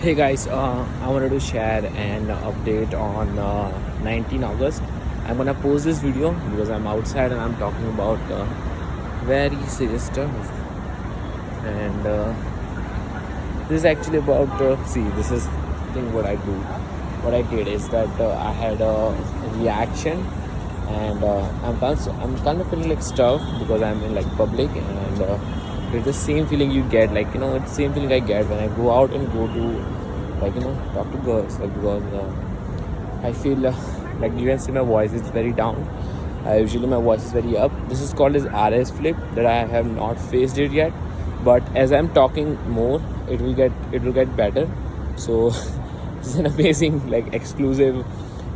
Hey guys, I wanted to share an update on 19 August. I'm gonna post this video because I'm outside and I'm talking about very serious stuff. And this is actually about see, this is thing what I do. What I did is that I had a reaction, and I'm kind of feeling like stuff because I'm in like public, and it's the same feeling you get, like it's the same feeling I get when I go out and go to like talk to girls, like because I feel like you can see my voice is very down. Usually my voice is very up. This is called as RS flip that I have not faced it yet, but as I'm talking more, it will get better. So this is an amazing like exclusive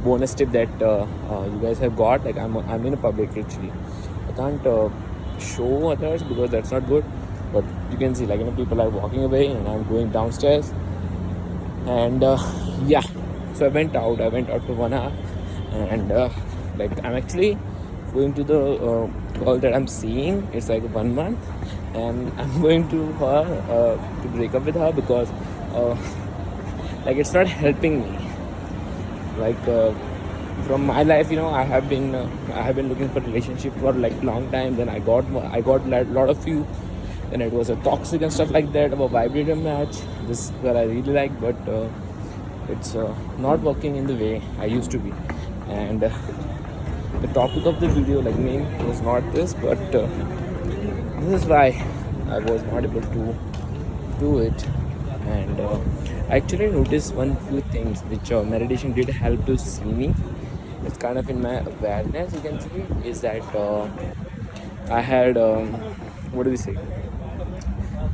bonus tip that you guys have got. Like I'm in a public actually. I can't show others because that's not good. But you can see like people are walking away and I'm going downstairs. And yeah, so I went out for 1 hour, and like I'm actually going to the girl that I'm seeing. It's like 1 month, and I'm going to her to break up with her because uh, like it's not helping me. Like from my life, I have been looking for relationship for like long time. Then I got lot of few, and it was a toxic and stuff like that, about vibrator match. This is what I really like, but it's not working in the way I used to be. And the topic of the video, like name, was not this, but this is why I was not able to do it. And I actually noticed one few things which meditation did help to see me. It's kind of in my awareness, you can see, is that I had what do we say,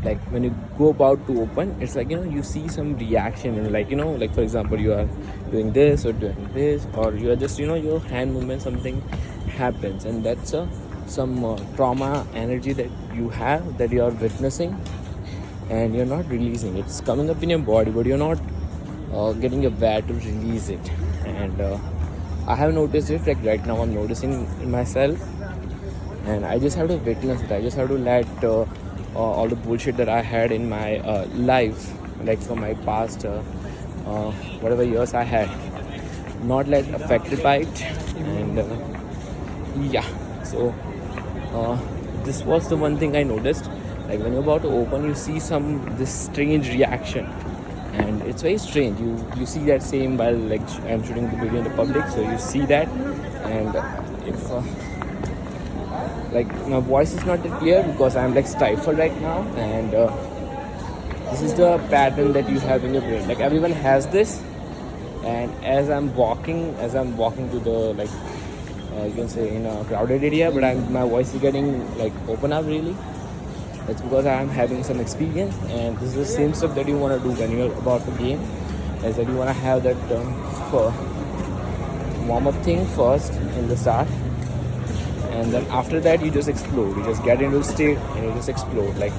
like when you go about to open, it's like you see some reaction, and like like for example you are doing this or doing this, or you are just your hand movement, something happens, and that's some trauma energy that you have, that you are witnessing, and you're not releasing. It's coming up in your body, but you're not getting aware to release it. And I have noticed it, like right now I'm noticing in myself, and I just have to witness it. I just have to let all the bullshit that I had in my life, like from my past whatever years I had, not let affected by it. And yeah, so this was the one thing I noticed. Like when you're about to open, you see some this strange reaction, and it's very strange. You see that same while like I'm shooting the video in the public, so you see that. And if like my voice is not that clear because I'm like stifled right now, and this is the pattern that you have in your brain. Like everyone has this, and as I'm walking to the like you can say in a crowded area, but my voice is getting like open up really. It's because I'm having some experience, and this is the same stuff that you want to do when you're about to game. Is that you want to have that warm up thing first in the start, and then after that you just explode. You just get into a state and you just explode. Like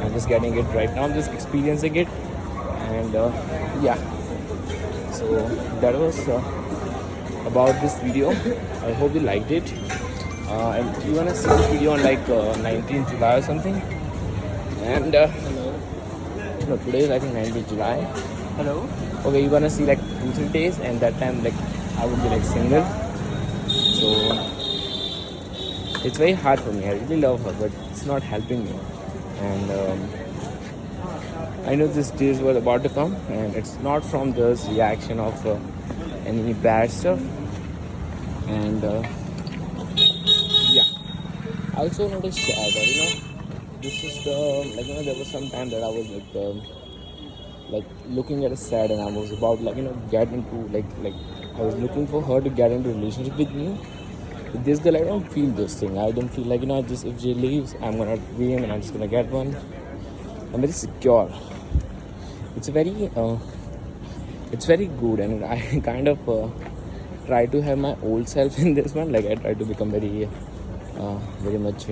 I'm just getting it right now, I'm just experiencing it. And yeah, so that was about this video. I hope you liked it, and you wanna see this video on like 19th July or something. And no, today is I think 19th July. Hello. Okay, you're gonna see like 2-3 days, and that time like I would be like single. So it's very hard for me. I really love her, but it's not helping me. And I know these days were about to come, and it's not from this reaction of any bad stuff. And yeah, I also noticed that this is the like there was some time that I was like looking at a sad, and I was about like get into like I was looking for her to get into a relationship with me. With this girl, I don't feel this thing. I don't feel like just if she leaves, I'm gonna dream and I'm just gonna get one. I'm very secure. It's very good, and I kind of try to have my old self in this one. Like I try to become very much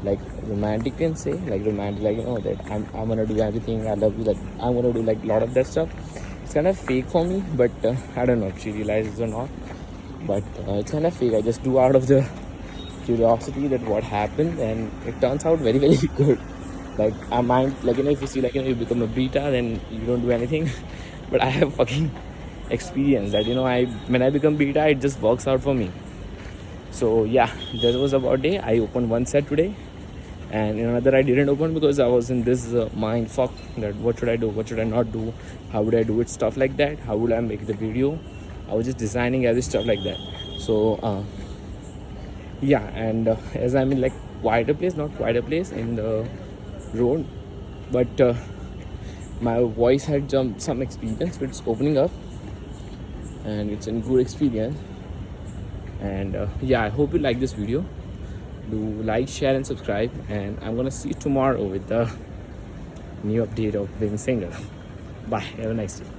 like romantic, can say, like romantic, like that I'm gonna do everything. I love you. Like I'm gonna do like a lot of that stuff. It's kind of fake for me, but I don't know if she realizes or not. But it's kind of fake. I just do out of the curiosity that what happened, and it turns out very very good. Like I mind, like if you see, you become a beta, then you don't do anything. But I have fucking experience that I when I become beta, it just works out for me. So yeah, that was about day. I opened one set today, and in another I didn't open because I was in this mind fuck that what should I do, what should I not do, how would I do it, stuff like that, how would I make the video. I was just designing every stuff like that. So yeah, and as I'm in quieter place, not quieter place in the road, but my voice had jumped some experience, so it's opening up and it's a good experience. And yeah, I hope you like this video. Do like, share and subscribe, and I'm gonna see you tomorrow with the new update of being single. Bye, have a nice day.